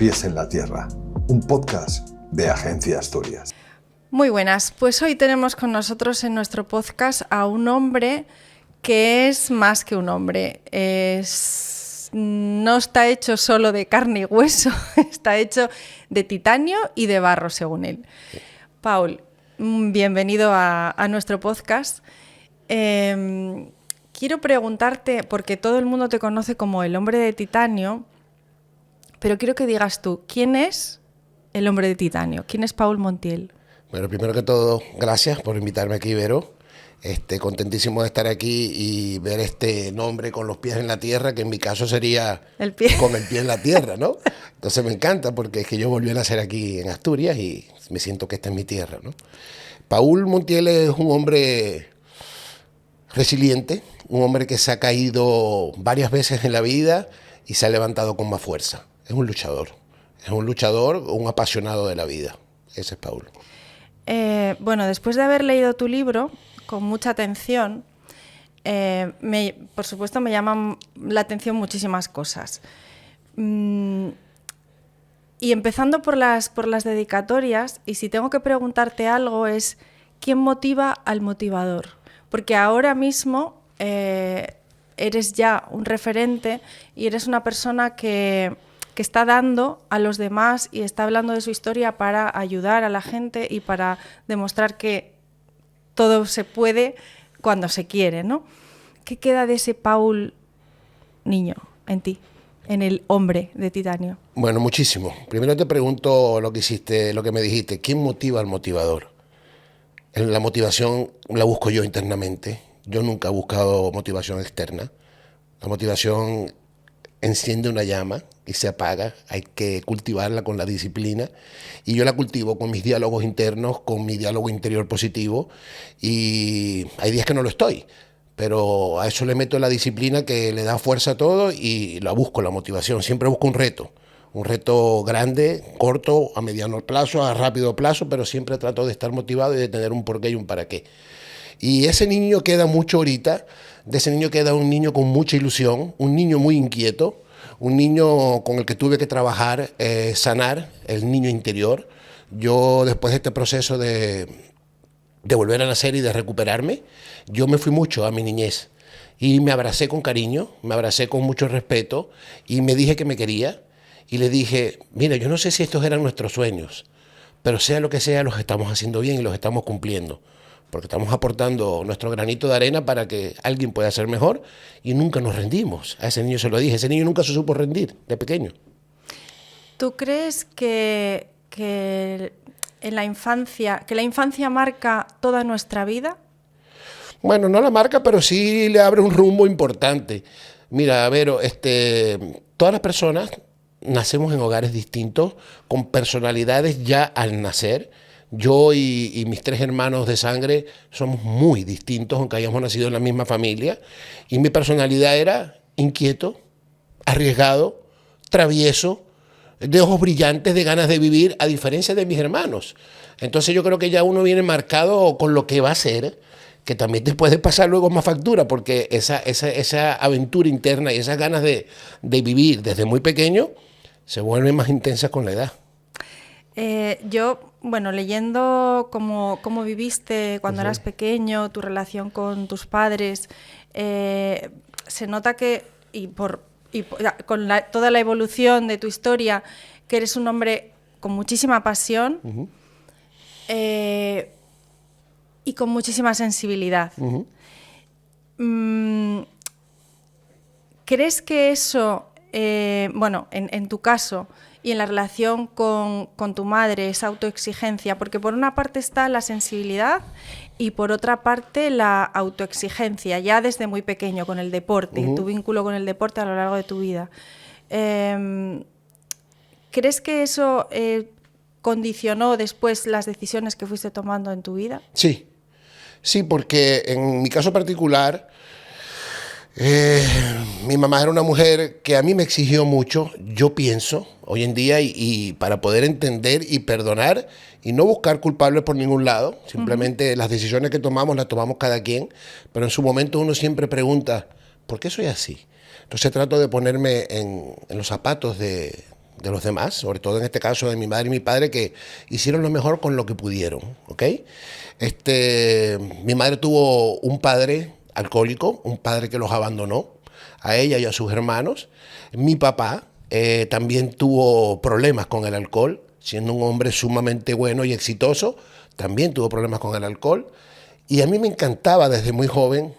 pies en la tierra, un podcast de Agencia Asturias. Muy buenas, pues hoy tenemos con nosotros en nuestro podcast a un hombre que es más que un hombre. No está hecho solo de carne y hueso, está hecho de titanio y de barro, según él. Paul, bienvenido a nuestro podcast. Quiero preguntarte, porque todo el mundo te conoce como el hombre de titanio, pero quiero que digas tú, ¿quién es el hombre de titanio? ¿Quién es Paul Montiel? Bueno, primero que todo, gracias por invitarme aquí, Vero. Contentísimo de estar aquí y ver este nombre con los pies en la tierra, que en mi caso sería con el pie en la tierra, ¿no? Entonces me encanta porque es que yo volví a nacer aquí en Asturias y me siento que esta es mi tierra, ¿no? Paul Montiel es un hombre resiliente, un hombre que se ha caído varias veces en la vida y se ha levantado con más fuerza. Es un luchador, un apasionado de la vida. Ese es Paul. Bueno, después de haber leído tu libro con mucha atención, por supuesto me llaman la atención muchísimas cosas. Y empezando por las dedicatorias, y si tengo que preguntarte algo es, ¿quién motiva al motivador? Porque ahora mismo eres ya un referente y eres una persona que está dando a los demás y está hablando de su historia para ayudar a la gente y para demostrar que todo se puede cuando se quiere, ¿no? ¿Qué queda de ese Paul niño en ti, en el hombre de titanio? Bueno, muchísimo. Primero te pregunto lo que me dijiste. ¿Quién motiva al motivador? La motivación la busco yo internamente. Yo nunca he buscado motivación externa. La motivación enciende una llama y se apaga, hay que cultivarla con la disciplina y yo la cultivo con mis diálogos internos, con mi diálogo interior positivo y hay días que no lo estoy, pero a eso le meto la disciplina que le da fuerza a todo y la busco, la motivación, siempre busco un reto grande, corto, a mediano plazo, a rápido plazo, pero siempre trato de estar motivado y de tener un porqué y un para qué. Y ese niño queda mucho ahorita, de ese niño queda un niño con mucha ilusión, un niño muy inquieto, un niño con el que tuve que trabajar, sanar el niño interior. Yo después de este proceso de volver a nacer y de recuperarme, yo me fui mucho a mi niñez y me abracé con cariño, me abracé con mucho respeto y me dije que me quería y le dije, mira, yo no sé si estos eran nuestros sueños, pero sea lo que sea, los estamos haciendo bien y los estamos cumpliendo. Porque estamos aportando nuestro granito de arena para que alguien pueda ser mejor y nunca nos rendimos. A ese niño se lo dije, ese niño nunca se supo rendir de pequeño. ¿Tú crees que en la infancia marca toda nuestra vida? Bueno, no la marca, pero sí le abre un rumbo importante. Mira, Vero, todas las personas nacemos en hogares distintos, con personalidades ya al nacer. Yo y mis 3 hermanos de sangre somos muy distintos, aunque hayamos nacido en la misma familia. Y mi personalidad era inquieto, arriesgado, travieso, de ojos brillantes, de ganas de vivir, a diferencia de mis hermanos. Entonces yo creo que ya uno viene marcado con lo que va a ser, que también te puede pasar luego más factura, porque esa aventura interna y esas ganas de vivir desde muy pequeño se vuelven más intensas con la edad. Leyendo cómo viviste cuando eras pequeño, tu relación con tus padres, se nota que, con toda la evolución de tu historia, que eres un hombre con muchísima pasión y con muchísima sensibilidad. ¿Crees que eso, en tu caso, y en la relación con tu madre, esa autoexigencia? Porque por una parte está la sensibilidad y por otra parte la autoexigencia, ya desde muy pequeño con el deporte, tu vínculo con el deporte a lo largo de tu vida. ¿Crees que eso condicionó después las decisiones que fuiste tomando en tu vida? Sí, porque en mi caso particular, mi mamá era una mujer que a mí me exigió mucho, yo pienso, hoy en día, y para poder entender y perdonar y no buscar culpables por ningún lado, simplemente las decisiones que tomamos las tomamos cada quien, pero en su momento uno siempre pregunta, ¿por qué soy así? Entonces trato de ponerme en los zapatos de de los demás, sobre todo en este caso de mi madre y mi padre, que hicieron lo mejor con lo que pudieron, ¿ok? Mi madre tuvo un padre alcohólico, un padre que los abandonó, a ella y a sus hermanos. Mi papá también tuvo problemas con el alcohol, siendo un hombre sumamente bueno y exitoso, también tuvo problemas con el alcohol. Y a mí me encantaba desde muy joven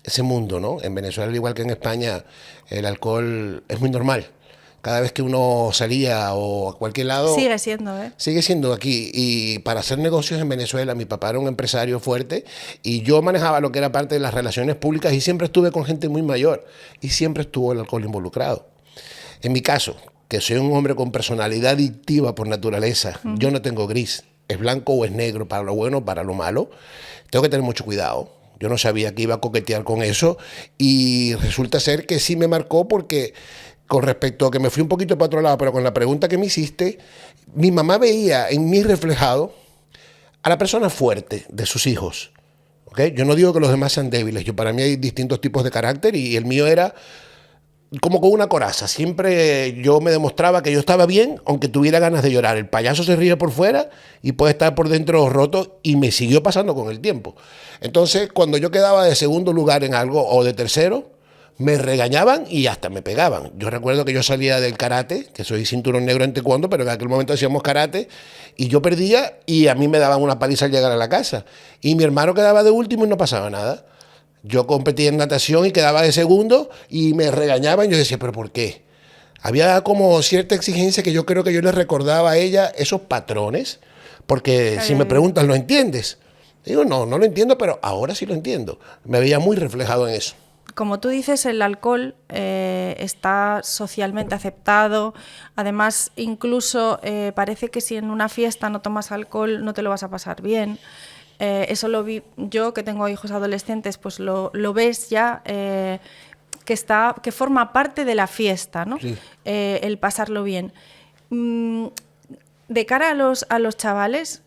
ese mundo, ¿no? En Venezuela, al igual que en España, el alcohol es muy normal. Cada vez que uno salía o a cualquier lado... Sigue siendo, ¿eh? Sigue siendo aquí. Y para hacer negocios en Venezuela, mi papá era un empresario fuerte y yo manejaba lo que era parte de las relaciones públicas y siempre estuve con gente muy mayor y siempre estuvo el alcohol involucrado. En mi caso, que soy un hombre con personalidad adictiva por naturaleza, yo no tengo gris, es blanco o es negro, para lo bueno o para lo malo, tengo que tener mucho cuidado. Yo no sabía que iba a coquetear con eso y resulta ser que sí me marcó porque... Con respecto a que me fui un poquito para otro lado, pero con la pregunta que me hiciste, mi mamá veía en mí reflejado a la persona fuerte de sus hijos. ¿Okay? Yo no digo que los demás sean débiles, para mí hay distintos tipos de carácter y el mío era como con una coraza. Siempre yo me demostraba que yo estaba bien, aunque tuviera ganas de llorar. El payaso se ríe por fuera y puede estar por dentro roto y me siguió pasando con el tiempo. Entonces, cuando yo quedaba de segundo lugar en algo o de tercero, me regañaban y hasta me pegaban. Yo recuerdo que yo salía del karate, que soy cinturón negro en taekwondo, pero en aquel momento hacíamos karate, y yo perdía y a mí me daban una paliza al llegar a la casa. Y mi hermano quedaba de último y no pasaba nada. Yo competía en natación y quedaba de segundo y me regañaban. Yo decía, ¿pero por qué? Había como cierta exigencia que yo creo que yo le recordaba a ella esos patrones, porque si me preguntan, ¿lo entiendes? Digo, no lo entiendo, pero ahora sí lo entiendo. Me veía muy reflejado en eso. Como tú dices, el alcohol está socialmente aceptado. Además, incluso parece que si en una fiesta no tomas alcohol no te lo vas a pasar bien. Eso lo vi yo, que tengo hijos adolescentes, pues lo ves ya, que forma parte de la fiesta, ¿no? Sí. El pasarlo bien. De cara a los chavales,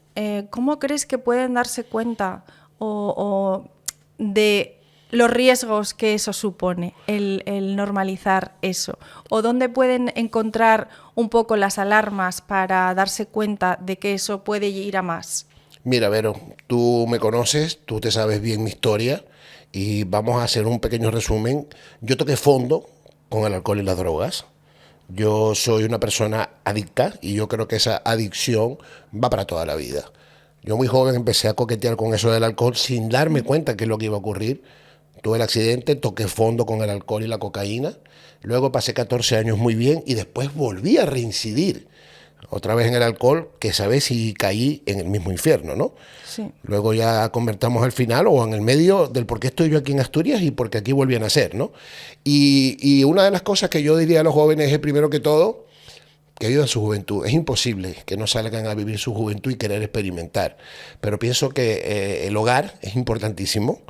¿cómo crees que pueden darse cuenta o de los riesgos que eso supone, el normalizar eso? ¿O dónde pueden encontrar un poco las alarmas para darse cuenta de que eso puede ir a más? Mira, Vero, tú me conoces, tú te sabes bien mi historia y vamos a hacer un pequeño resumen. Yo toqué fondo con el alcohol y las drogas. Yo soy una persona adicta y yo creo que esa adicción va para toda la vida. Yo muy joven empecé a coquetear con eso del alcohol sin darme cuenta que es lo que iba a ocurrir. Tuve el accidente, toqué fondo con el alcohol y la cocaína. Luego pasé 14 años muy bien y después volví a reincidir otra vez en el alcohol, que esa vez sí caí en el mismo infierno, ¿no? Sí. Luego ya convertamos al final o en el medio del por qué estoy yo aquí en Asturias y por qué aquí volví a nacer, ¿no? Y una de las cosas que yo diría a los jóvenes es, primero que todo, que vivan su juventud. Es imposible que no salgan a vivir su juventud y querer experimentar. Pero pienso que el hogar es importantísimo.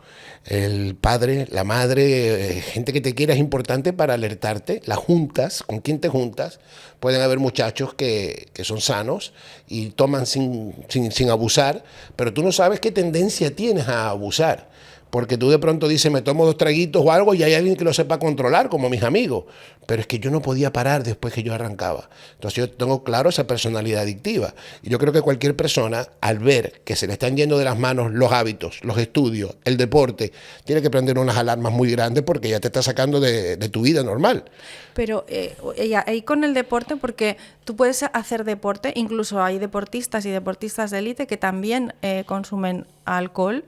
El padre, la madre, gente que te quiera es importante para alertarte. Las juntas, con quién te juntas. Pueden haber muchachos que son sanos y toman sin abusar, pero tú no sabes qué tendencia tienes a abusar. Porque tú de pronto dices, me tomo 2 traguitos o algo y hay alguien que lo sepa controlar, como mis amigos. Pero es que yo no podía parar después que yo arrancaba. Entonces yo tengo claro esa personalidad adictiva. Y yo creo que cualquier persona, al ver que se le están yendo de las manos los hábitos, los estudios, el deporte, tiene que prender unas alarmas muy grandes porque ya te está sacando de tu vida normal. Pero ahí con el deporte, porque tú puedes hacer deporte, incluso hay deportistas y deportistas de élite que también consumen alcohol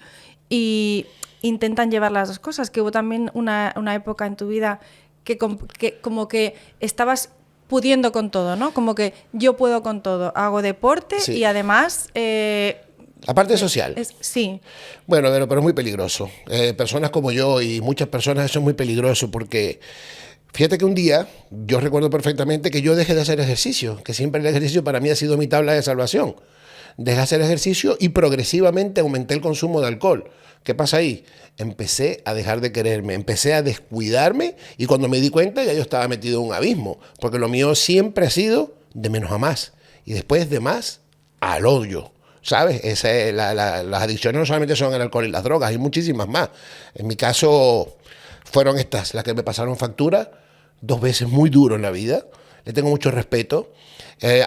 y intentan llevar las dos cosas, que hubo también una época en tu vida que como que estabas pudiendo con todo, ¿no? Como que yo puedo con todo, hago deporte sí. Y además... la parte social. Sí. Bueno, pero es muy peligroso. Personas como yo y muchas personas, eso es muy peligroso porque... Fíjate que un día, yo recuerdo perfectamente que yo dejé de hacer ejercicio, que siempre el ejercicio para mí ha sido mi tabla de salvación. Dejé de hacer ejercicio y progresivamente aumenté el consumo de alcohol. ¿Qué pasa ahí? Empecé a dejar de quererme, empecé a descuidarme y cuando me di cuenta ya yo estaba metido en un abismo, porque lo mío siempre ha sido de menos a más y después de más al odio. ¿Sabes? Las adicciones no solamente son el alcohol y las drogas, hay muchísimas más. En mi caso fueron estas las que me pasaron factura 2 veces muy duro en la vida. le tengo mucho respeto.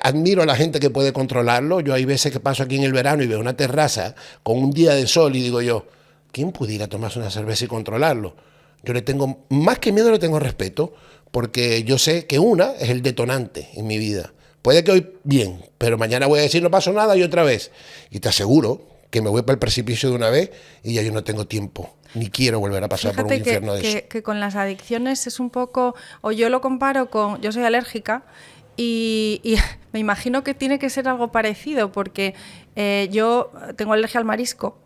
Admiro a la gente que puede controlarlo. Yo hay veces que paso aquí en el verano y veo una terraza con un día de sol y digo yo, ¿quién pudiera tomarse una cerveza y controlarlo? Yo le tengo, más que miedo, le tengo respeto, porque yo sé que una es el detonante en mi vida. Puede que hoy bien, pero mañana voy a decir no pasó nada y otra vez. Y te aseguro que me voy para el precipicio de una vez y ya yo no tengo tiempo, ni quiero volver a pasar por un infierno de eso. Que con las adicciones es un poco, o yo lo comparo con, yo soy alérgica y me imagino que tiene que ser algo parecido, porque yo tengo alergia al marisco,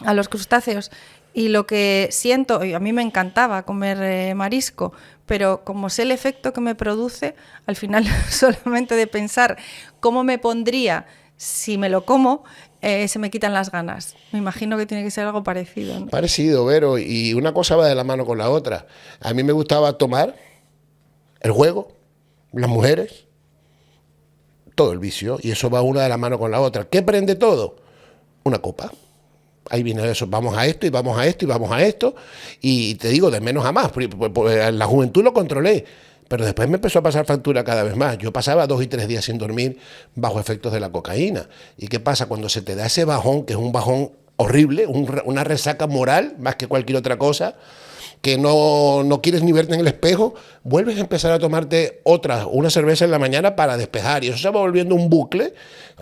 a los crustáceos, y lo que siento, y a mí me encantaba comer marisco, pero como sé el efecto que me produce, al final solamente de pensar cómo me pondría si me lo como, se me quitan las ganas. Me imagino que tiene que ser algo parecido, ¿no? Parecido, Vero, y una cosa va de la mano con la otra. A mí me gustaba tomar, el juego, las mujeres, todo el vicio, y eso va una de la mano con la otra. ¿Qué prende todo? Una copa. Ahí viene eso, vamos a esto y vamos a esto y vamos a esto, y te digo, de menos a más. La juventud lo controlé, pero después me empezó a pasar factura cada vez más. Yo pasaba 2 y 3 días sin dormir bajo efectos de la cocaína. ¿Y qué pasa? Cuando se te da ese bajón, que es un bajón horrible, una resaca moral más que cualquier otra cosa, que no quieres ni verte en el espejo, vuelves a empezar a tomarte una cerveza en la mañana para despejar, y eso se va volviendo un bucle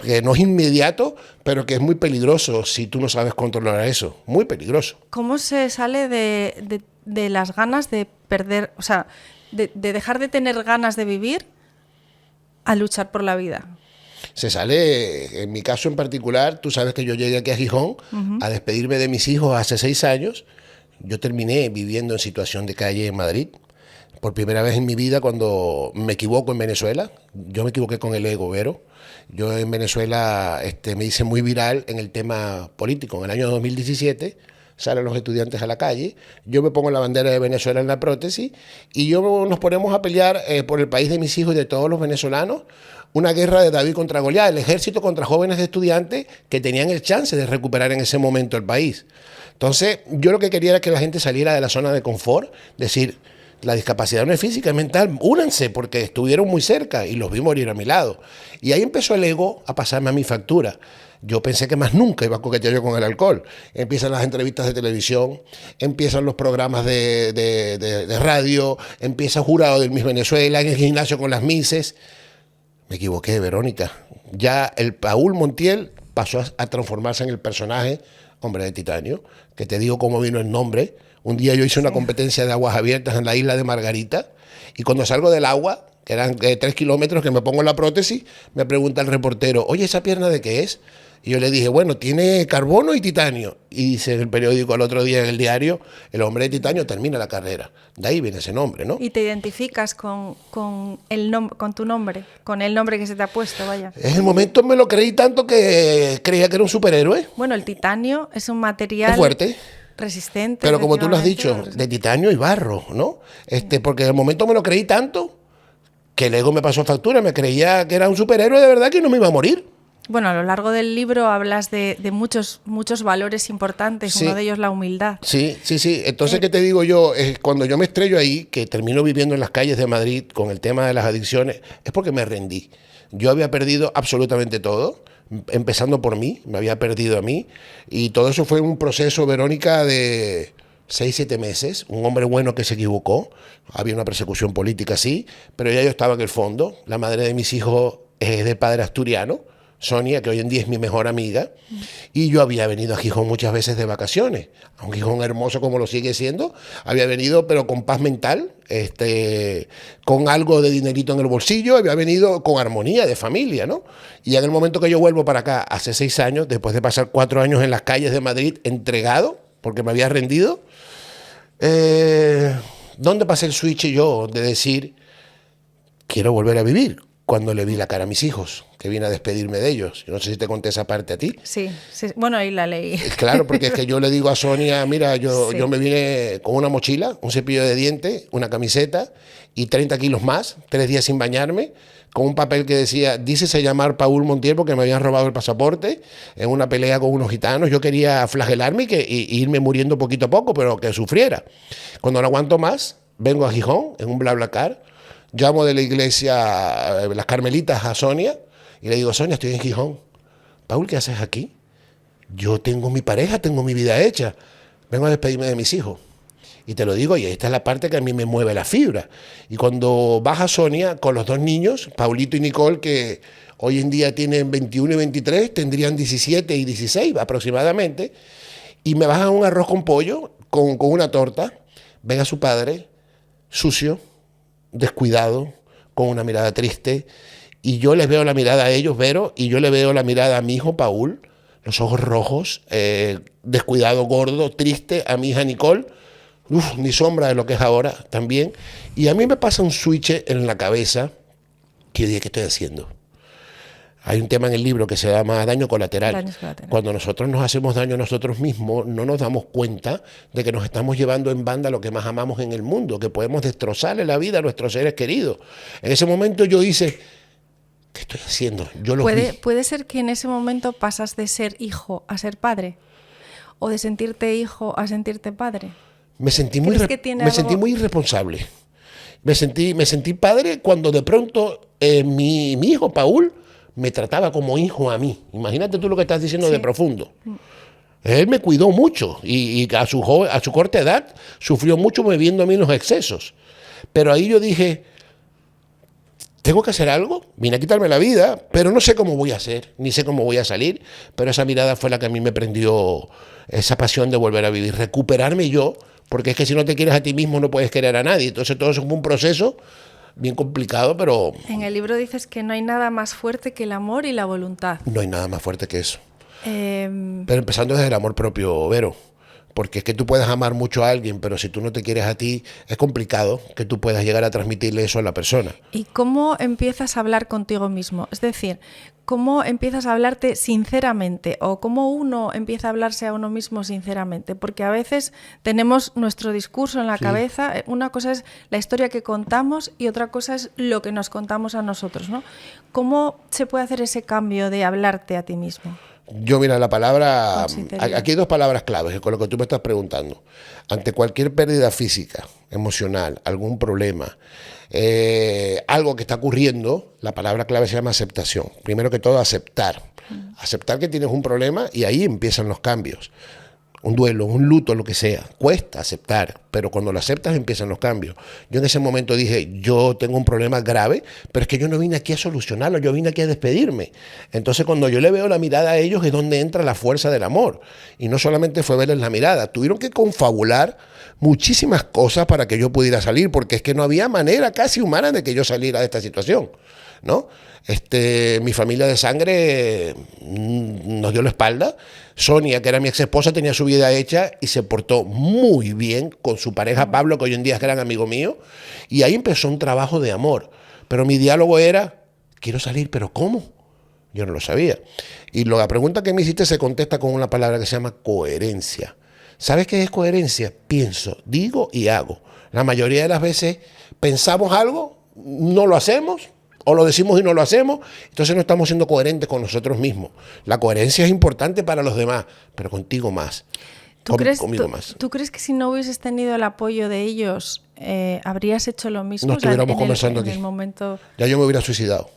que no es inmediato, pero que es muy peligroso si tú no sabes controlar eso, muy peligroso. ¿Cómo se sale de las ganas de perder, o sea, de dejar de tener ganas de vivir a luchar por la vida? Se sale, en mi caso en particular, tú sabes que yo llegué aquí a Gijón a despedirme de mis hijos hace 6 años. Yo terminé viviendo en situación de calle en Madrid. Por primera vez en mi vida, cuando me equivoco en Venezuela, yo me equivoqué con el ego, Vero. Yo en Venezuela me hice muy viral en el tema político. En el año 2017 salen los estudiantes a la calle, yo me pongo la bandera de Venezuela en la prótesis y nos ponemos a pelear por el país de mis hijos y de todos los venezolanos, una guerra de David contra Goliat, el ejército contra jóvenes estudiantes que tenían el chance de recuperar en ese momento el país. Entonces, yo lo que quería era que la gente saliera de la zona de confort, decir, la discapacidad no es física, es mental, únanse, porque estuvieron muy cerca y los vi morir a mi lado. Y ahí empezó el ego a pasarme a mi factura. Yo pensé que más nunca iba a coquetear yo con el alcohol. Empiezan las entrevistas de televisión, empiezan los programas de radio, empieza Jurado del Miss Venezuela, en el gimnasio con las Misses. Me equivoqué, Verónica. Ya el Paul Montiel pasó a transformarse en el personaje Hombre de Titanio, que te digo cómo vino el nombre. Un día yo hice una competencia de aguas abiertas en la isla de Margarita, y cuando salgo del agua, que eran 3 kilómetros, que me pongo la prótesis, me pregunta el reportero, oye, ¿esa pierna de qué es? Y yo le dije, bueno, tiene carbono y titanio. Y dice en el periódico el otro día en el diario, el Hombre de Titanio termina la carrera. De ahí viene ese nombre, ¿no? Y te identificas con tu nombre, con el nombre que se te ha puesto, vaya. En el momento me lo creí tanto que creía que era un superhéroe. Bueno, el titanio es un material... Es fuerte. Resistente. Pero como tú lo has dicho, de titanio y barro, ¿no? Porque en el momento me lo creí tanto que el ego me pasó factura. Me creía que era un superhéroe de verdad, que no me iba a morir. Bueno, a lo largo del libro hablas de muchos valores importantes, sí. Uno de ellos la humildad. Sí. Entonces, ¿qué te digo yo? Cuando yo me estrello ahí, que termino viviendo en las calles de Madrid con el tema de las adicciones, es porque me rendí. Yo había perdido absolutamente todo, empezando por mí, me había perdido a mí, y todo eso fue un proceso, Verónica, de 6-7 meses, un hombre bueno que se equivocó, había una persecución política, sí, pero ya yo estaba en el fondo. La madre de mis hijos es de padre asturiano, Sonia, que hoy en día es mi mejor amiga, y yo había venido a Gijón muchas veces de vacaciones, a un Gijón hermoso como lo sigue siendo, había venido pero con paz mental, con algo de dinerito en el bolsillo, había venido con armonía de familia, ¿no? Y en el momento que yo vuelvo para acá, hace 6 años, después de pasar 4 años en las calles de Madrid, entregado, porque me había rendido, ¿dónde pasé el switch yo de decir, quiero volver a vivir? Cuando le vi la cara a mis hijos, que vine a despedirme de ellos. Yo no sé si te conté esa parte a ti. Sí. Bueno, ahí la leí. Claro, porque es que yo le digo a Sonia, mira, yo me vine con una mochila, un cepillo de dientes, una camiseta y 30 kilos más, 3 días sin bañarme, con un papel que decía, dícese llamar Paul Montiel porque me habían robado el pasaporte en una pelea con unos gitanos. Yo quería flagelarme y irme muriendo poquito a poco, pero que sufriera. Cuando no aguanto más, vengo a Gijón en un BlaBlaCar. llamo de la iglesia, las Carmelitas, a Sonia, y le digo, Sonia, estoy en Gijón. Paul, ¿qué haces aquí? Yo tengo mi pareja, tengo mi vida hecha. Vengo a despedirme de mis hijos. Y te lo digo, y esta es la parte que a mí me mueve la fibra. Y cuando baja Sonia con los dos niños, Paulito y Nicole, que hoy en día tienen 21 y 23, tendrían 17 y 16 aproximadamente, y me bajan un arroz con pollo, con una torta, ven a su padre, sucio, descuidado, con una mirada triste, y yo les veo la mirada a ellos, Vero, y yo le veo la mirada a mi hijo Paul, los ojos rojos, descuidado, gordo, triste, a mi hija Nicole, ni sombra de lo que es ahora también. Y a mí me pasa un switch en la cabeza que yo dije, ¿qué estoy haciendo? Hay un tema en el libro que se llama daño colateral. Daños colaterales. Cuando nosotros nos hacemos daño a nosotros mismos, no nos damos cuenta de que nos estamos llevando en banda lo que más amamos en el mundo, que podemos destrozarle la vida a nuestros seres queridos. En ese momento yo hice, ¿qué estoy haciendo? Yo lo vi. ¿Puede ser que en ese momento pasas de ser hijo a ser padre? ¿O de sentirte hijo a sentirte padre? Me sentí ¿Crees muy irresponsable. Me sentí padre cuando de pronto mi hijo Paul me trataba como hijo a mí. Imagínate tú lo que estás diciendo, sí, de profundo. Él me cuidó mucho y a su corta edad sufrió mucho viendo a mí los excesos. Pero ahí yo dije, tengo que hacer algo, vine a quitarme la vida, pero no sé cómo voy a hacer, ni sé cómo voy a salir. Pero esa mirada fue la que a mí me prendió esa pasión de volver a vivir, recuperarme yo, porque es que si no te quieres a ti mismo no puedes querer a nadie. Entonces todo eso es un proceso bien complicado, pero... En el libro dices que no hay nada más fuerte que el amor y la voluntad. No hay nada más fuerte que eso. Pero empezando desde el amor propio, Vero. Porque es que tú puedes amar mucho a alguien, pero si tú no te quieres a ti, es complicado que tú puedas llegar a transmitirle eso a la persona. ¿Y cómo empiezas a hablar contigo mismo? Es decir, ¿cómo empiezas a hablarte sinceramente? ¿O cómo uno empieza a hablarse a uno mismo sinceramente? Porque a veces tenemos nuestro discurso en la cabeza. Una cosa es la historia que contamos y otra cosa es lo que nos contamos a nosotros, ¿no? ¿Cómo se puede hacer ese cambio de hablarte a ti mismo? Yo, mira, la palabra... Aquí hay dos palabras claves con lo que tú me estás preguntando. Ante cualquier pérdida física, emocional, algún problema, algo que está ocurriendo, la palabra clave se llama aceptación. Primero que todo, aceptar. Aceptar que tienes un problema y ahí empiezan los cambios. Un duelo, un luto, lo que sea. Cuesta aceptar, pero cuando lo aceptas empiezan los cambios. Yo en ese momento dije, yo tengo un problema grave, pero es que yo no vine aquí a solucionarlo, yo vine aquí a despedirme. Entonces cuando yo le veo la mirada a ellos es donde entra la fuerza del amor. Y no solamente fue verles la mirada, tuvieron que confabular muchísimas cosas para que yo pudiera salir, porque es que no había manera casi humana de que yo saliera de esta situación, ¿no? Mi familia de sangre nos dio la espalda. Sonia, que era mi ex esposa, tenía su vida hecha y se portó muy bien con su pareja Pablo, que hoy en día es gran amigo mío, y ahí empezó un trabajo de amor. Pero mi diálogo era, quiero salir, ¿pero cómo? Yo no lo sabía. Y la pregunta que me hiciste se contesta con una palabra que se llama coherencia. ¿Sabes qué es coherencia? Pienso, digo y hago. La mayoría de las veces pensamos algo, no lo hacemos, o lo decimos y no lo hacemos, entonces no estamos siendo coherentes con nosotros mismos. La coherencia es importante para los demás, pero contigo más. Conmigo más. ¿Tú crees que si no hubieses tenido el apoyo de ellos, habrías hecho lo mismo? No estuviéramos conversando aquí. En el momento... Ya yo me hubiera suicidado.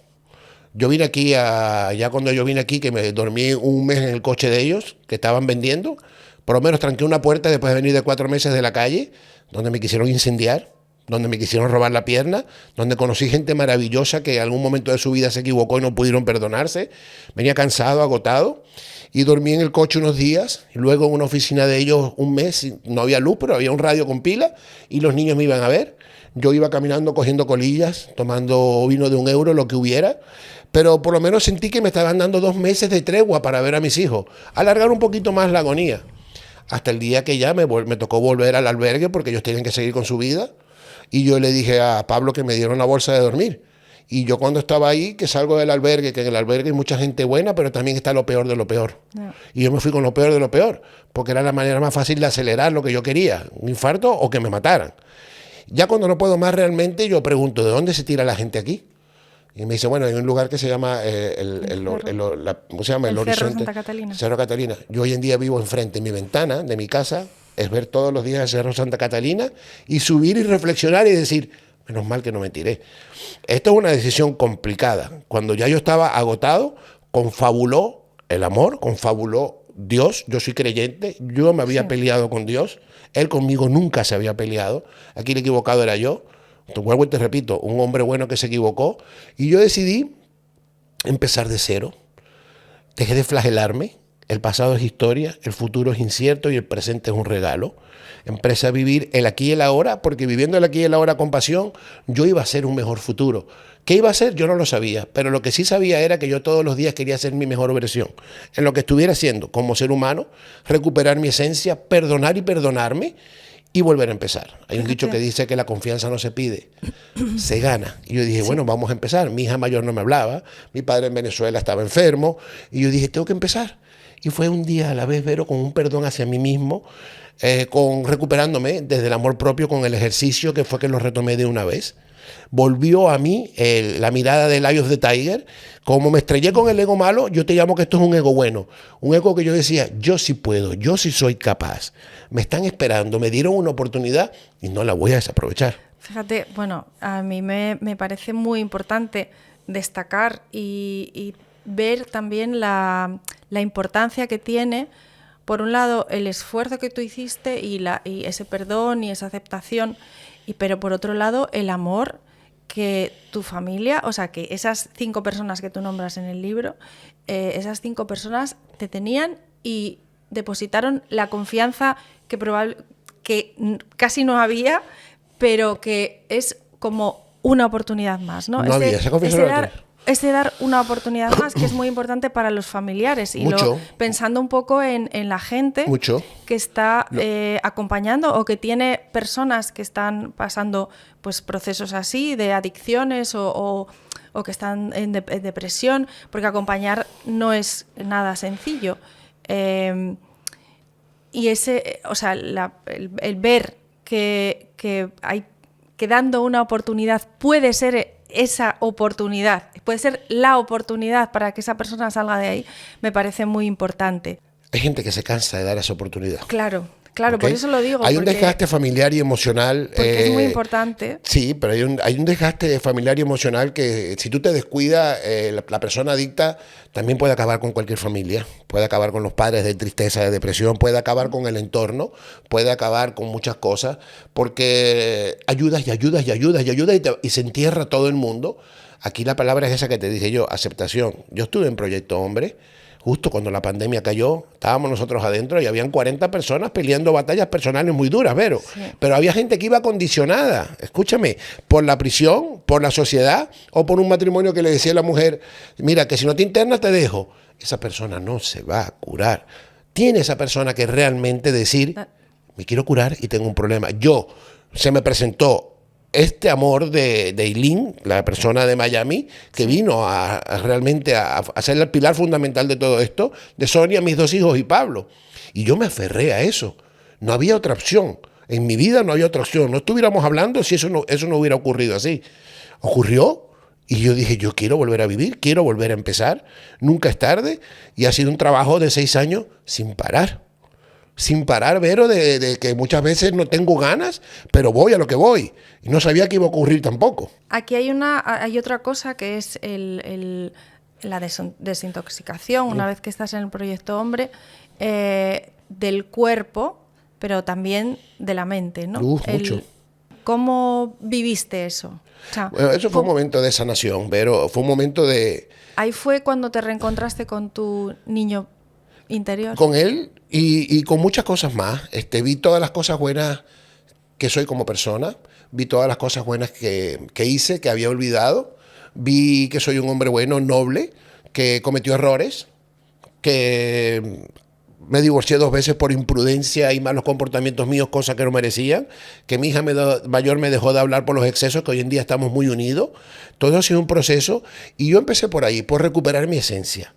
Yo vine aquí, ya cuando yo vine aquí, que me dormí un mes en el coche de ellos, que estaban vendiendo, por lo menos tranqué una puerta después de venir de 4 meses de la calle, donde me quisieron incendiar, donde me quisieron robar la pierna, donde conocí gente maravillosa que en algún momento de su vida se equivocó y no pudieron perdonarse. Venía cansado, agotado, y dormí en el coche unos días, y luego en una oficina de ellos un mes, no había luz, pero había un radio con pila, y los niños me iban a ver. Yo iba caminando, cogiendo colillas, tomando vino de €1, lo que hubiera, pero por lo menos sentí que me estaban dando 2 meses de tregua para ver a mis hijos, alargar un poquito más la agonía, hasta el día que ya me tocó volver al albergue, porque ellos tienen que seguir con su vida. Y yo le dije a Pablo que me dieron la bolsa de dormir. Y yo cuando estaba ahí, que salgo del albergue, que en el albergue hay mucha gente buena, pero también está lo peor de lo peor. No. Y yo me fui con lo peor de lo peor, porque era la manera más fácil de acelerar lo que yo quería, un infarto o que me mataran. Ya cuando no puedo más realmente, yo pregunto, ¿de dónde se tira la gente aquí? Y me dice, bueno, hay un lugar que se llama ¿cómo se llama? El Horizonte. Cerro Santa Catalina. Cerro Catalina. Yo hoy en día vivo enfrente, en mi ventana de mi casa, es ver todos los días el Cerro Santa Catalina y subir y reflexionar y decir, Menos mal que no me tiré. Esta es una decisión complicada. Cuando ya yo estaba agotado, confabuló el amor, confabuló Dios. Yo soy creyente, yo me había peleado con Dios. Él conmigo nunca se había peleado. Aquí el equivocado era yo. Te vuelvo y te repito, un hombre bueno que se equivocó. Y yo decidí empezar de cero. Dejé de flagelarme. El pasado es historia, el futuro es incierto y el presente es un regalo. Empecé a vivir el aquí y el ahora, porque viviendo el aquí y el ahora con pasión, yo iba a ser un mejor futuro. ¿Qué iba a ser? Yo no lo sabía, pero lo que sí sabía era que yo todos los días quería ser mi mejor versión. En lo que estuviera haciendo como ser humano, recuperar mi esencia, perdonar y perdonarme y volver a empezar. Hay un dicho que dice que la confianza no se pide, se gana. Y yo dije, bueno, vamos a empezar. Mi hija mayor no me hablaba, mi padre en Venezuela estaba enfermo, y yo dije, tengo que empezar. Y fue un día a la vez, Vero, con un perdón hacia mí mismo, con recuperándome desde el amor propio, con el ejercicio que fue que lo retomé de una vez. Volvió a mí la mirada del Eye of the Tiger. Como me estrellé con el ego malo, yo te llamo que esto es un ego bueno. Un ego que yo decía, yo sí puedo, yo sí soy capaz. Me están esperando, me dieron una oportunidad y no la voy a desaprovechar. Fíjate, bueno, a mí me parece muy importante destacar y ver también la importancia que tiene, por un lado, el esfuerzo que tú hiciste y ese perdón y esa aceptación, pero por otro lado, el amor que tu familia, o sea, que esas 5 personas que tú nombras en el libro, esas 5 personas te tenían y depositaron la confianza que casi no había, pero que es como una oportunidad más, ¿no? No había, esa confianza no la tenía. Ese dar una oportunidad más, que es muy importante para los familiares. Y pensando un poco en la gente que está acompañando o que tiene personas que están pasando pues procesos así de adicciones o que están en depresión, porque acompañar no es nada sencillo. Y o sea, el ver que dando una oportunidad puede ser esa oportunidad, puede ser la oportunidad para que esa persona salga de ahí, me parece muy importante. Hay gente que se cansa de dar esa oportunidad. Claro, ¿okay? Por eso lo digo. Hay un desgaste familiar y emocional. Porque es muy importante. Sí, pero hay un desgaste familiar y emocional que si tú te descuidas, la persona adicta también puede acabar con cualquier familia, puede acabar con los padres de tristeza, de depresión, puede acabar con el entorno, puede acabar con muchas cosas, porque ayudas y ayudas y ayudas y ayudas y se entierra todo el mundo. Aquí la palabra es esa que te dije yo, aceptación. Yo estuve en Proyecto Hombre. Justo cuando la pandemia cayó, estábamos nosotros adentro y habían 40 personas peleando batallas personales muy duras, Vero. Sí. Pero había gente que iba condicionada, escúchame, por la prisión, por la sociedad o por un matrimonio que le decía a la mujer, mira, que si no te internas te dejo. Esa persona no se va a curar. Tiene esa persona que realmente decir, me quiero curar y tengo un problema. Se me presentó este amor de Eileen, la persona de Miami, que vino realmente a ser el pilar fundamental de todo esto, de Sonia, mis 2 hijos y Pablo. Y yo me aferré a eso. No había otra opción. En mi vida no había otra opción. No estuviéramos hablando si eso no hubiera ocurrido así. Ocurrió y yo dije, yo quiero volver a vivir, quiero volver a empezar. Nunca es tarde. Y ha sido un trabajo de 6 años sin parar. Sin parar, Vero, de que muchas veces no tengo ganas, pero voy a lo que voy. Y no sabía que iba a ocurrir tampoco. Aquí hay otra cosa que es la desintoxicación, una vez que estás en el Proyecto Hombre, del cuerpo, pero también de la mente, ¿no? Mucho. ¿Cómo viviste eso? O sea, bueno, eso fue un momento de sanación, Vero. Fue un momento de... Ahí fue cuando te reencontraste con tu niño interior. Con él y con muchas cosas más. Vi todas las cosas buenas que soy como persona, vi todas las cosas buenas que hice, que había olvidado, vi que soy un hombre bueno, noble, que cometió errores, que me divorcié 2 veces por imprudencia y malos comportamientos míos, cosas que no merecían, que mi hija mayor me dejó de hablar por los excesos, que hoy en día estamos muy unidos. Todo ha sido un proceso y yo empecé por ahí, por recuperar mi esencia,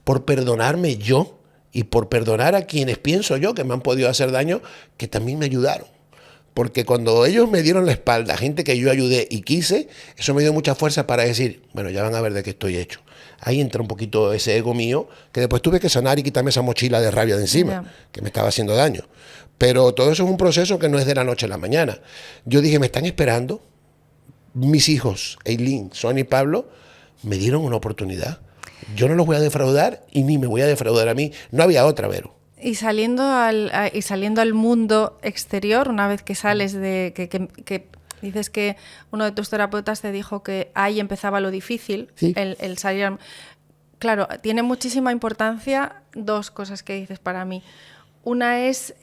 por perdonarme yo, y por perdonar a quienes pienso yo que me han podido hacer daño, que también me ayudaron. Porque cuando ellos me dieron la espalda, gente que yo ayudé y quise, eso me dio mucha fuerza para decir, bueno, ya van a ver de qué estoy hecho. Ahí entra un poquito ese ego mío, que después tuve que sanar y quitarme esa mochila de rabia de encima, que me estaba haciendo daño. Pero todo eso es un proceso que no es de la noche a la mañana. Yo dije, me están esperando mis hijos, Eileen, Sonia y Pablo, me dieron una oportunidad. Yo no los voy a defraudar y ni me voy a defraudar a mí. No había otra, Vero. Y saliendo al mundo exterior, una vez que sales de... que dices que uno de tus terapeutas te dijo que ahí empezaba lo difícil, Sí. el salir... Claro, tiene muchísima importancia dos cosas que dices para mí. Una es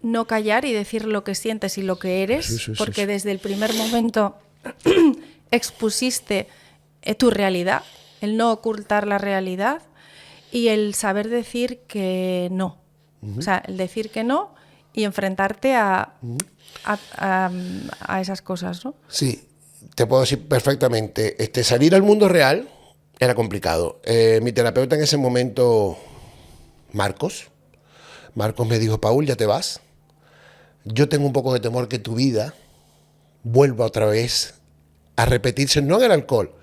no callar y decir lo que sientes y lo que eres, Sí, porque sí. desde el primer momento expusiste tu realidad, el no ocultar la realidad y el saber decir que no. O sea, el decir que no y enfrentarte a esas cosas, ¿no? Sí, te puedo decir perfectamente. Salir al mundo real era complicado. Mi terapeuta en ese momento, Marcos me dijo, Paul, ya te vas. Yo tengo un poco de temor que tu vida vuelva otra vez a repetirse, no en el alcohol,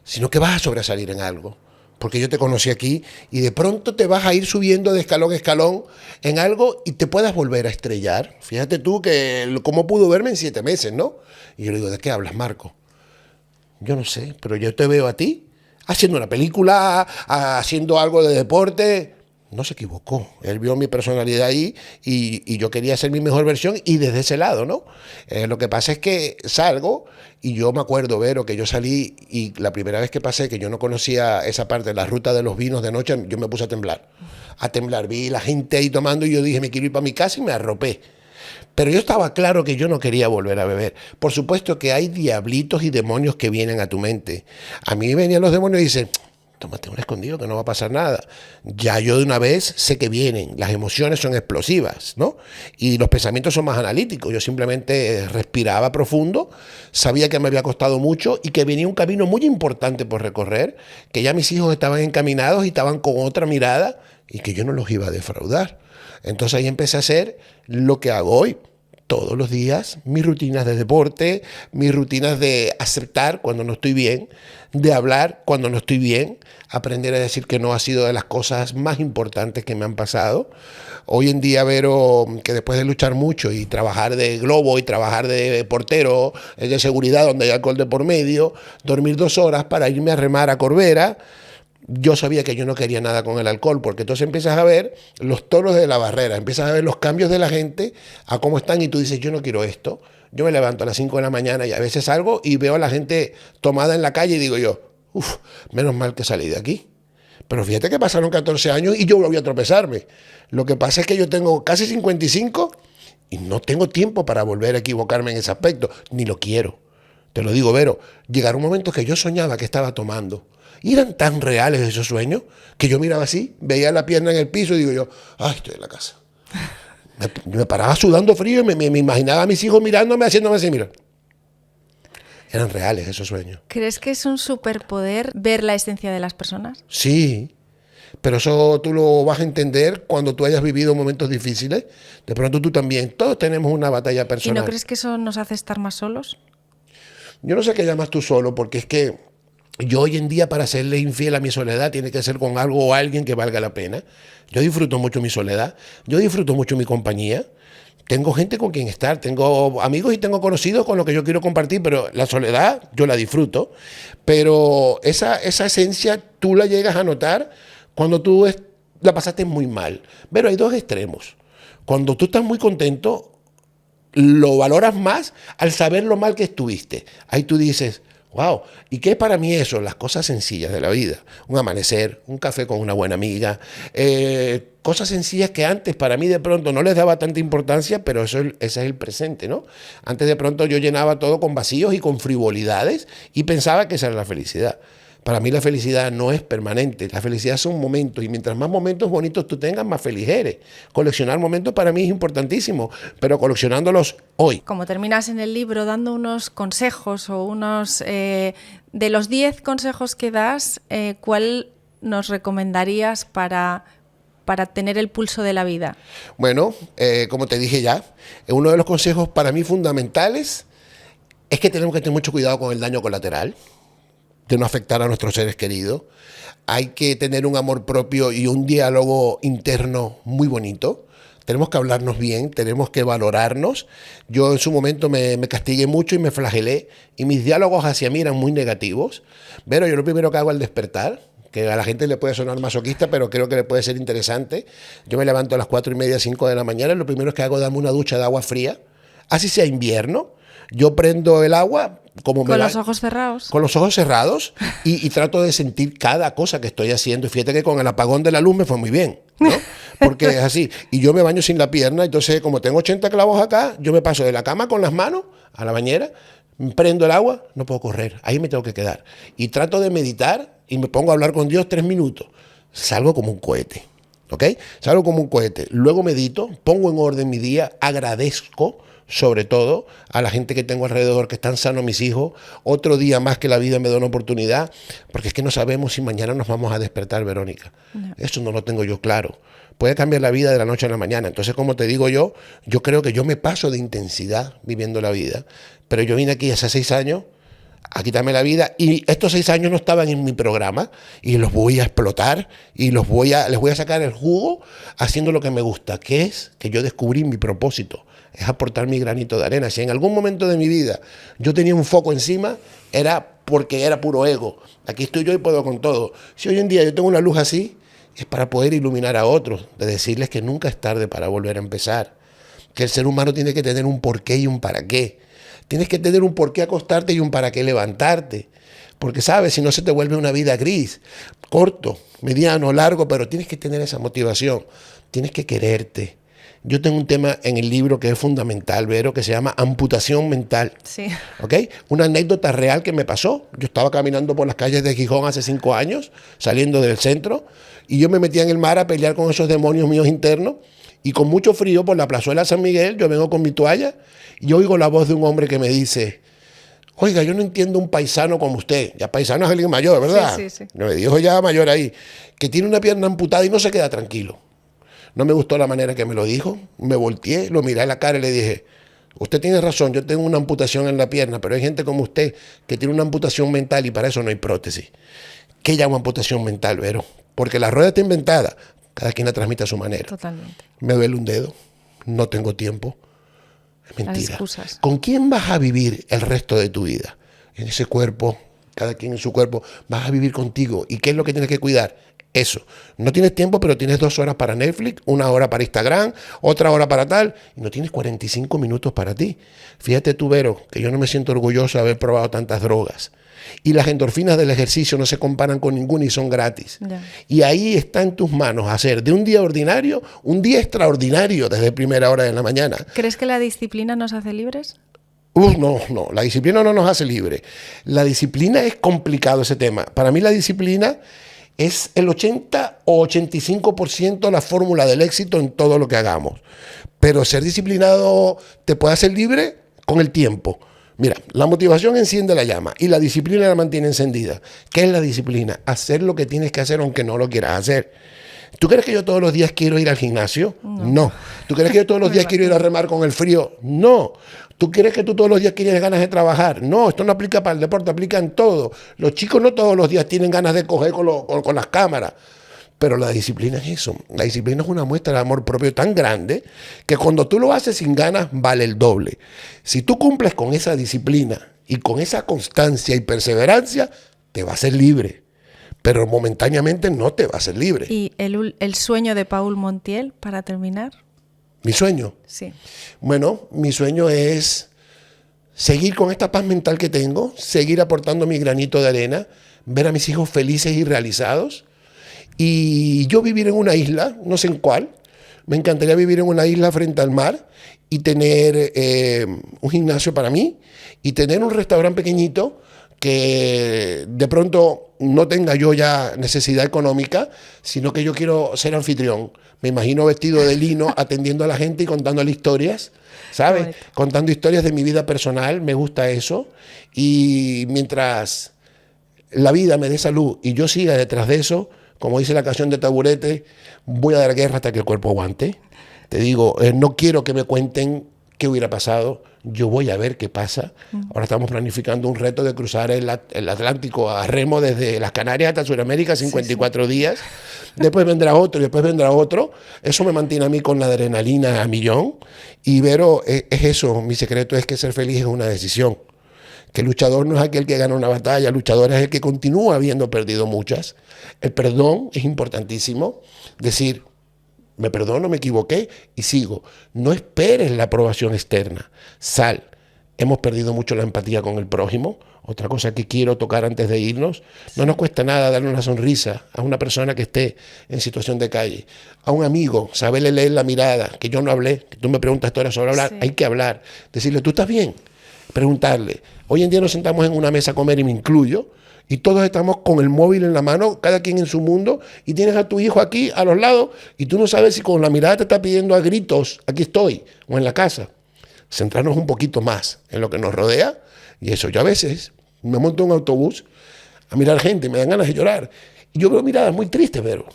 sino que vas a sobresalir en algo. Porque yo te conocí aquí y de pronto te vas a ir subiendo de escalón a escalón en algo y te puedas volver a estrellar. Fíjate tú cómo pudo verme en 7 meses, ¿no? Y yo le digo, ¿de qué hablas, Marco? Yo no sé, pero yo te veo a ti haciendo una película, haciendo algo de deporte. No se equivocó. Él vio mi personalidad ahí y yo quería ser mi mejor versión y desde ese lado, ¿no? Lo que pasa es que salgo y yo me acuerdo, Vero, que yo salí y la primera vez que pasé, que yo no conocía esa parte, la ruta de los vinos de noche, yo me puse a temblar. A temblar. Vi la gente ahí tomando y yo dije, me quiero ir para mi casa y me arropé. Pero yo estaba claro que yo no quería volver a beber. Por supuesto que hay diablitos y demonios que vienen a tu mente. A mí venían los demonios y dicen, tómate un escondido que no va a pasar nada. Ya yo de una vez sé que vienen. Las emociones son explosivas, ¿no? Y los pensamientos son más analíticos. Yo simplemente respiraba profundo, sabía que me había costado mucho y que venía un camino muy importante por recorrer, que ya mis hijos estaban encaminados y estaban con otra mirada y que yo no los iba a defraudar. Entonces ahí empecé a hacer lo que hago hoy. Todos los días, mis rutinas de deporte, mis rutinas de aceptar cuando no estoy bien, de hablar cuando no estoy bien, aprender a decir que no ha sido de las cosas más importantes que me han pasado. Hoy en día, Vero, que después de luchar mucho y trabajar de globo y trabajar de portero, de seguridad donde hay alcohol de por medio, dormir 2 horas para irme a remar a Corbera, yo sabía que yo no quería nada con el alcohol, porque entonces empiezas a ver los toros de la barrera, empiezas a ver los cambios de la gente, a cómo están, y tú dices, yo no quiero esto. Yo me levanto a las 5 de la mañana y a veces salgo y veo a la gente tomada en la calle y digo yo, menos mal que salí de aquí. Pero fíjate que pasaron 14 años y yo volví a tropezarme. Lo que pasa es que yo tengo casi 55 y no tengo tiempo para volver a equivocarme en ese aspecto, ni lo quiero. Te lo digo, Vero, llegará un momento que yo soñaba que estaba tomando. Y eran tan reales esos sueños que yo miraba así, veía la pierna en el piso y digo yo, ay, estoy en la casa. Me paraba sudando frío y me imaginaba a mis hijos mirándome, haciéndome así, mira. Eran reales esos sueños. ¿Crees que es un superpoder ver la esencia de las personas? Sí, pero eso tú lo vas a entender cuando tú hayas vivido momentos difíciles. De pronto tú también. Todos tenemos una batalla ¿Y personal. no crees que eso nos hace estar más solos? Yo no sé qué llamas tú solo, porque es que yo hoy en día, para serle infiel a mi soledad, tiene que ser con algo o alguien que valga la pena. Yo disfruto mucho mi soledad, yo disfruto mucho mi compañía. Tengo gente con quien estar, tengo amigos y tengo conocidos con los que yo quiero compartir, pero la soledad yo la disfruto. Pero esa esencia tú la llegas a notar cuando tú la pasaste muy mal. Pero hay 2 extremos. Cuando tú estás muy contento, lo valoras más al saber lo mal que estuviste. Ahí tú dices, wow, ¿y qué es para mí eso? Las cosas sencillas de la vida. Un amanecer, un café con una buena amiga, cosas sencillas que antes para mí de pronto no les daba tanta importancia, pero ese es el presente, ¿no? Antes de pronto yo llenaba todo con vacíos y con frivolidades y pensaba que esa era la felicidad. Para mí la felicidad no es permanente, la felicidad son momentos y mientras más momentos bonitos tú tengas, más feliz eres. Coleccionar momentos para mí es importantísimo, pero coleccionándolos hoy. Como terminas en el libro dando unos consejos o unos... de los 10 consejos que das, ¿cuál nos recomendarías para tener el pulso de la vida? Bueno, como te dije ya, uno de los consejos para mí fundamentales es que tenemos que tener mucho cuidado con el daño colateral, de no afectar a nuestros seres queridos. Hay que tener un amor propio y un diálogo interno muy bonito. tenemos que hablarnos bien, tenemos que valorarnos. Yo en su momento me castigué mucho y me flagelé, y mis diálogos hacia mí eran muy negativos. Pero yo lo primero que hago al despertar, que a la gente le puede sonar masoquista, pero creo que le puede ser interesante, yo me levanto a las 4:30, 5 de la mañana, y lo primero que hago es darme una ducha de agua fría, así sea invierno. Yo prendo el agua como con los ojos cerrados. Con los ojos cerrados y trato de sentir cada cosa que estoy haciendo. Y fíjate que con el apagón de la luz me fue muy bien, ¿no? Porque es así. Y yo me baño sin la pierna, entonces como tengo 80 clavos acá, yo me paso de la cama con las manos a la bañera, prendo el agua, no puedo correr, ahí me tengo que quedar. Y trato de meditar y me pongo a hablar con Dios 3 minutos. Salgo como un cohete, ¿ok? Salgo como un cohete. Luego medito, pongo en orden mi día, agradezco sobre todo a la gente que tengo alrededor, que están sanos mis hijos, otro día más que la vida me da una oportunidad, porque es que no sabemos si mañana nos vamos a despertar, Verónica. No. Eso no lo tengo yo claro. Puede cambiar la vida de la noche a la mañana. Entonces, como te digo yo creo que yo me paso de intensidad viviendo la vida, pero yo vine aquí hace 6 años a quitarme la vida, y estos 6 años no estaban en mi programa, y los voy a explotar y les voy a sacar el jugo haciendo lo que me gusta, que es que yo descubrí mi propósito, es aportar mi granito de arena. Si en algún momento de mi vida yo tenía un foco encima, era porque era puro ego. Aquí estoy yo y puedo con todo. Si hoy en día yo tengo una luz así, es para poder iluminar a otros, de decirles que nunca es tarde para volver a empezar, que el ser humano tiene que tener un porqué y un para qué. Tienes que tener un porqué acostarte y un para qué levantarte. Porque, ¿sabes? Si no, se te vuelve una vida gris, corto, mediano, largo, pero tienes que tener esa motivación. Tienes que quererte. Yo tengo un tema en el libro que es fundamental, Vero, que se llama amputación mental. Sí. ¿Ok? Una anécdota real que me pasó. Yo estaba caminando por las calles de Gijón hace 5 años, saliendo del centro, y yo me metía en el mar a pelear con esos demonios míos internos, y con mucho frío por la plazuela San Miguel, yo vengo con mi toalla, y oigo la voz de un hombre que me dice: oiga, yo no entiendo un paisano como usted. Ya paisano es alguien mayor, ¿verdad? Sí, sí, sí. Me dijo ya mayor ahí, que tiene una pierna amputada y no se queda tranquilo. No me gustó la manera que me lo dijo, me volteé, lo miré a la cara y le dije: usted tiene razón, yo tengo una amputación en la pierna, pero hay gente como usted que tiene una amputación mental y para eso no hay prótesis. ¿Qué llamo amputación mental, Vero? Porque la rueda está inventada, cada quien la transmite a su manera. Totalmente. Me duele un dedo, no tengo tiempo. Es mentira. Las excusas. ¿Con quién vas a vivir el resto de tu vida? En ese cuerpo, cada quien en su cuerpo, vas a vivir contigo. ¿Y qué es lo que tienes que cuidar? Eso. No tienes tiempo, pero tienes 2 horas para Netflix, 1 hora para Instagram, otra hora para tal, y no tienes 45 minutos para ti. Fíjate tú, Vero, que yo no me siento orgulloso de haber probado tantas drogas. Y las endorfinas del ejercicio no se comparan con ninguna y son gratis. Ya. Y ahí está en tus manos hacer de un día ordinario un día extraordinario desde primera hora de la mañana. ¿Crees que la disciplina nos hace libres? No, la disciplina no nos hace libres. La disciplina es complicado ese tema. Para mí la disciplina es el 80 o 85% la fórmula del éxito en todo lo que hagamos. Pero ser disciplinado te puede hacer libre con el tiempo. Mira, la motivación enciende la llama y la disciplina la mantiene encendida. ¿Qué es la disciplina? Hacer lo que tienes que hacer aunque no lo quieras hacer. ¿Tú crees que yo todos los días quiero ir al gimnasio? No. ¿Tú crees que yo todos los días quiero ir a remar con el frío? No. ¿Tú crees que tú todos los días tienes ganas de trabajar? No, esto no aplica para el deporte, aplica en todo. Los chicos no todos los días tienen ganas de coger con las cámaras. Pero la disciplina es eso. La disciplina es una muestra de amor propio tan grande que cuando tú lo haces sin ganas vale el doble. Si tú cumples con esa disciplina y con esa constancia y perseverancia, te va a hacer libre. Pero momentáneamente no te va a hacer libre. ¿Y el sueño de Paul Montiel, para terminar? ¿Mi sueño? Sí. Bueno, mi sueño es seguir con esta paz mental que tengo, seguir aportando mi granito de arena, ver a mis hijos felices y realizados. Y yo vivir en una isla, no sé en cuál, me encantaría vivir en una isla frente al mar y tener un gimnasio para mí y tener un restaurante pequeñito que de pronto no tenga yo ya necesidad económica, sino que yo quiero ser anfitrión. Me imagino vestido de lino atendiendo a la gente y contándole historias, ¿sabes? Contando historias de mi vida personal, me gusta eso. Y mientras la vida me dé salud y yo siga detrás de eso, como dice la canción de Taburete, voy a dar guerra hasta que el cuerpo aguante. Te digo, no quiero que me cuenten qué hubiera pasado, yo voy a ver qué pasa. Ahora estamos planificando un reto de cruzar el Atlántico a remo desde las Canarias hasta Sudamérica, 54 días. Después vendrá otro y después vendrá otro. Eso me mantiene a mí con la adrenalina a millón. Y Vero, es eso, mi secreto es que ser feliz es una decisión. Que el luchador no es aquel que gana una batalla, el luchador es el que continúa habiendo perdido muchas. El perdón es importantísimo. Decir, me perdono, me equivoqué y sigo. No esperes la aprobación externa. Sal. Hemos perdido mucho la empatía con el prójimo. Otra cosa que quiero tocar antes de irnos. No nos cuesta nada darle una sonrisa a una persona que esté en situación de calle. A un amigo, saberle leer la mirada, que yo no hablé, que tú me preguntas ahora sobre hablar. Sí. Hay que hablar. Decirle, ¿tú estás bien? Preguntarle. Hoy en día nos sentamos en una mesa a comer y me incluyo, y todos estamos con el móvil en la mano, cada quien en su mundo, y tienes a tu hijo aquí a los lados y tú no sabes si con la mirada te está pidiendo a gritos, aquí estoy, o en la casa. Centrarnos un poquito más en lo que nos rodea, y eso. Yo a veces me monto en un autobús a mirar gente, me dan ganas de llorar, y yo veo miradas muy tristes, Vero.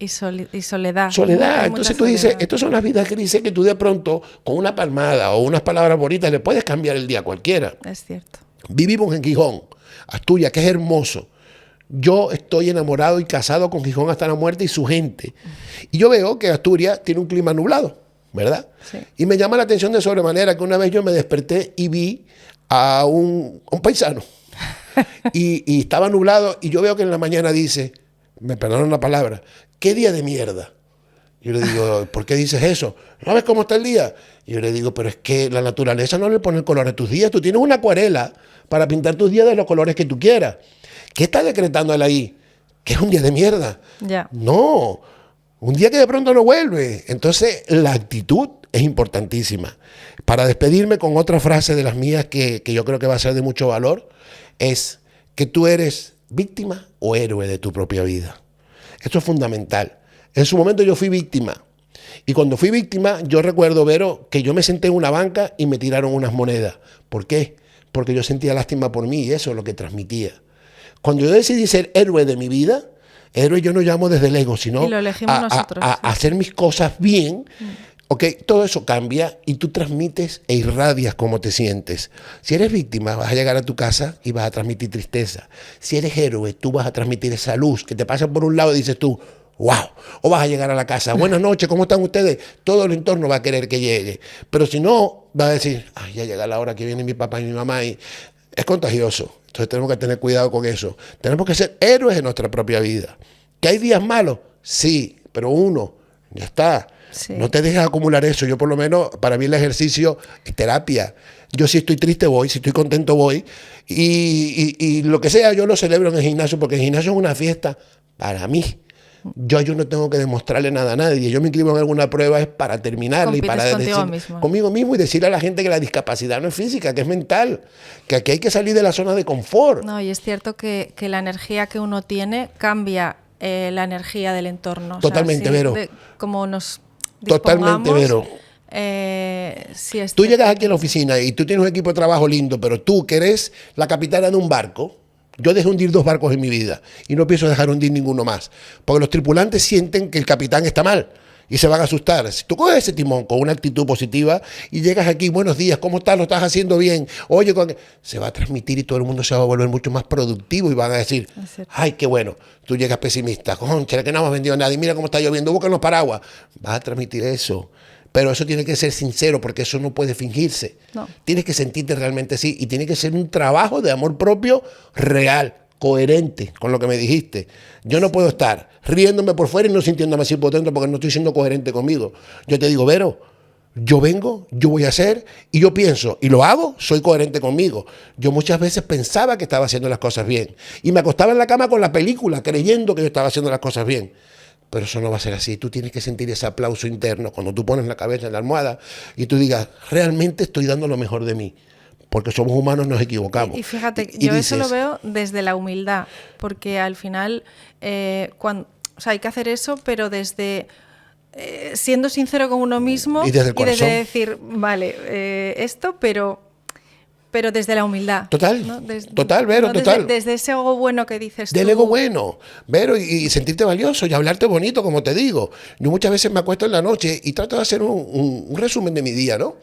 Y soledad. Soledad. Entonces tú dices, estas son las vidas grises que tú de pronto, con una palmada o unas palabras bonitas, le puedes cambiar el día a cualquiera. Es cierto. Vivimos en Gijón, Asturias, que es hermoso. Yo estoy enamorado y casado con Gijón hasta la muerte y su gente. Y yo veo que Asturias tiene un clima nublado, ¿verdad? Sí. Y me llama la atención de sobremanera que una vez yo me desperté y vi a un paisano. y estaba nublado y yo veo que en la mañana dice, me perdonan la palabra, ¿qué día de mierda? Yo le digo, ¿por qué dices eso? ¿No ves cómo está el día? Y yo le digo, pero es que la naturaleza no le pone el color a tus días. Tú tienes una acuarela para pintar tus días de los colores que tú quieras. ¿Qué está decretando él ahí? ¿Que es un día de mierda? Ya. No, un día que de pronto no vuelve. Entonces, la actitud es importantísima. Para despedirme con otra frase de las mías que yo creo que va a ser de mucho valor, es que tú eres víctima o héroe de tu propia vida. Esto es fundamental. En su momento yo fui víctima. Y cuando fui víctima, yo recuerdo, Vero, que yo me senté en una banca y me tiraron unas monedas. ¿Por qué? Porque yo sentía lástima por mí y eso es lo que transmitía. Cuando yo decidí ser héroe de mi vida, héroe yo no llamo desde el ego, sino y lo elegimos nosotros, a hacer mis cosas bien. Okay, todo eso cambia y tú transmites e irradias cómo te sientes. Si eres víctima, vas a llegar a tu casa y vas a transmitir tristeza. Si eres héroe, tú vas a transmitir esa luz que te pasa por un lado y dices tú, wow. O vas a llegar a la casa, buenas noches, ¿cómo están ustedes? Todo el entorno va a querer que llegue. Pero si no, va a decir, ay, ya llega la hora que viene mi papá y mi mamá y es contagioso. Entonces tenemos que tener cuidado con eso. Tenemos que ser héroes en nuestra propia vida. ¿Que hay días malos? Sí, pero uno, ya está. Sí. No te dejes acumular eso. Yo por lo menos, para mí el ejercicio es terapia. Yo si estoy triste voy, si estoy contento voy. Y lo que sea yo lo celebro en el gimnasio, porque el gimnasio es una fiesta para mí. Yo no tengo que demostrarle nada a nadie. Yo me inscribo en alguna prueba es para terminarla y para decir conmigo mismo y decirle a la gente que la discapacidad no es física, que es mental, que aquí hay que salir de la zona de confort. No, y es cierto que la energía que uno tiene cambia la energía del entorno. Totalmente, o sea, Vero. Como nos totalmente, Vero. Sí, tú llegas aquí a la oficina y tú tienes un equipo de trabajo lindo, pero tú que eres la capitana de un barco. Yo dejé hundir 2 barcos en mi vida y no pienso dejar hundir ninguno más, porque los tripulantes sienten que el capitán está mal y se van a asustar. Si tú coges ese timón con una actitud positiva y llegas aquí, buenos días, ¿cómo estás? ¿Lo estás haciendo bien? Oye, se va a transmitir y todo el mundo se va a volver mucho más productivo y van a decir, ay, qué bueno. Tú llegas pesimista, concha, que no hemos vendido nada y mira cómo está lloviendo, buscan los paraguas. Vas a transmitir eso. Pero eso tiene que ser sincero porque eso no puede fingirse. No. Tienes que sentirte realmente así y tiene que ser un trabajo de amor propio real, coherente con lo que me dijiste. Yo no puedo estar riéndome por fuera y no sintiéndome así por dentro porque no estoy siendo coherente conmigo. Yo te digo, Vero, yo vengo, yo voy a hacer y yo pienso y lo hago, soy coherente conmigo. Yo muchas veces pensaba que estaba haciendo las cosas bien y me acostaba en la cama con la película creyendo que yo estaba haciendo las cosas bien. Pero eso no va a ser así. Tú tienes que sentir ese aplauso interno cuando tú pones la cabeza en la almohada y tú digas, realmente estoy dando lo mejor de mí. Porque somos humanos, nos equivocamos. Y fíjate, yo dices, eso lo veo desde la humildad. Porque al final, o sea, hay que hacer eso, pero desde siendo sincero con uno mismo y desde decir, vale, esto, pero desde la humildad. Total, ¿no? total, Vero, total. Desde ese ego bueno que dices del tú. ego bueno, Vero, y sentirte valioso y hablarte bonito, como te digo. Yo muchas veces me acuesto en la noche y trato de hacer un resumen de mi día, ¿no?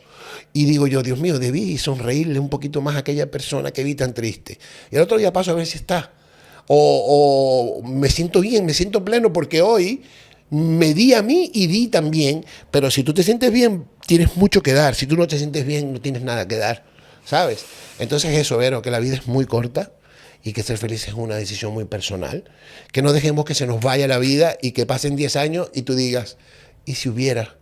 Y digo yo, Dios mío, debí sonreírle un poquito más a aquella persona que vi tan triste. Y el otro día paso a ver si está. O me siento bien, me siento pleno porque hoy me di a mí y di también. Pero si tú te sientes bien, tienes mucho que dar. Si tú no te sientes bien, no tienes nada que dar, ¿sabes? Entonces eso, Vero, que la vida es muy corta y que ser feliz es una decisión muy personal. Que no dejemos que se nos vaya la vida y que pasen 10 años y tú digas, ¿y si hubiera?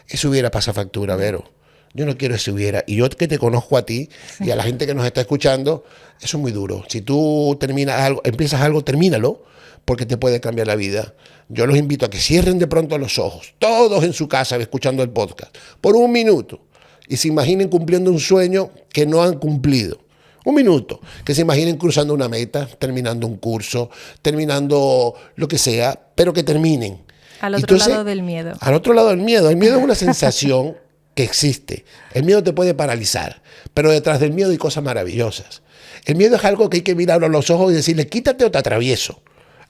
Eso hubiera pasado factura, Vero. Yo no quiero ese hubiera. Y yo que te conozco a ti y a la gente que nos está escuchando, eso es muy duro. Si tú terminas algo, empiezas algo, termínalo, porque te puede cambiar la vida. Yo los invito a que cierren de pronto los ojos, todos en su casa escuchando el podcast, por un minuto, y se imaginen cumpliendo un sueño que no han cumplido. Un minuto. Que se imaginen cruzando una meta, terminando un curso, terminando lo que sea, pero que terminen. Al otro lado del miedo. Al otro lado del miedo. El miedo es una sensación que existe. El miedo te puede paralizar, pero detrás del miedo hay cosas maravillosas. El miedo es algo que hay que mirarlo a los ojos y decirle, quítate o te atravieso.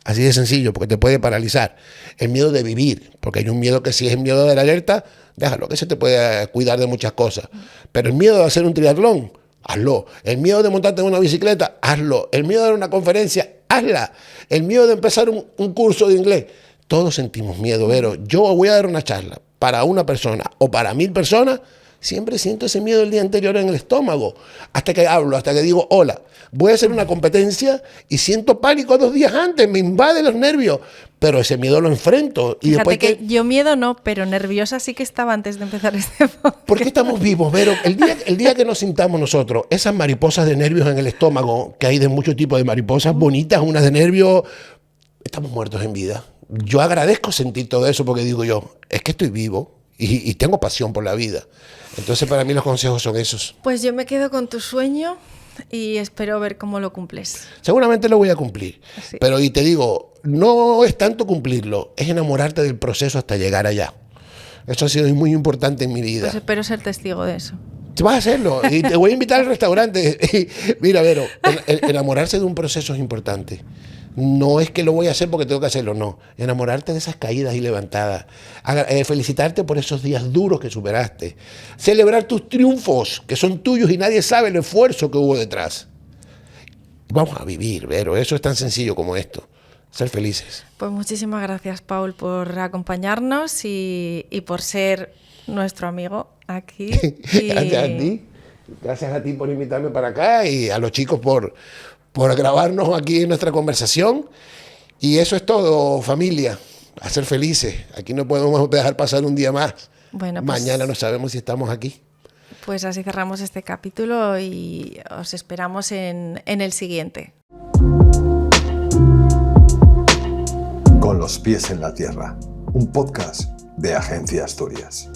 Así de sencillo, porque te puede paralizar. El miedo de vivir, porque hay un miedo que si es el miedo de la alerta, déjalo, que se te puede cuidar de muchas cosas. Pero el miedo de hacer un triatlón, hazlo. El miedo de montarte en una bicicleta, hazlo. El miedo de dar una conferencia, hazla. El miedo de empezar un curso de inglés. Todos sentimos miedo, Vero. Yo voy a dar una charla para una persona o para 1000 personas, siempre siento ese miedo el día anterior en el estómago, hasta que hablo, hasta que digo hola. Voy a hacer una competencia y siento pánico 2 días antes, me invade los nervios, pero ese miedo lo enfrento. Y Fíjate después que yo miedo no, pero nerviosa sí que estaba antes de empezar este podcast. ¿Por qué estamos vivos, Vero? El día que nos sintamos nosotros, esas mariposas de nervios en el estómago, que hay de muchos tipos de mariposas bonitas, unas de nervios, estamos muertos en vida. Yo agradezco sentir todo eso porque digo yo, es que estoy vivo y tengo pasión por la vida. Entonces para mí los consejos son esos. Pues yo me quedo con tu sueño y espero ver cómo lo cumples. Seguramente lo voy a cumplir. Sí. Pero y te digo, no es tanto cumplirlo, es enamorarte del proceso hasta llegar allá. Eso ha sido muy importante en mi vida. Pues espero ser testigo de eso. Vas a hacerlo y te voy a invitar al restaurante. Mira, Vero, enamorarse de un proceso es importante. No es que lo voy a hacer porque tengo que hacerlo, no. Enamorarte de esas caídas y levantadas. Felicitarte por esos días duros que superaste. Celebrar tus triunfos, que son tuyos y nadie sabe el esfuerzo que hubo detrás. Vamos a vivir, Vero. Eso es tan sencillo como esto. Ser felices. Pues muchísimas gracias, Paul, por acompañarnos y por ser nuestro amigo aquí. Gracias a ti. Gracias a ti por invitarme para acá y a los chicos por grabarnos aquí en nuestra conversación. Y eso es todo, familia. A ser felices. Aquí no podemos dejar pasar un día más. Bueno, pues, mañana no sabemos si estamos aquí. Pues así cerramos este capítulo y os esperamos en el siguiente. Con los pies en la tierra. Un podcast de Agencia Asturias.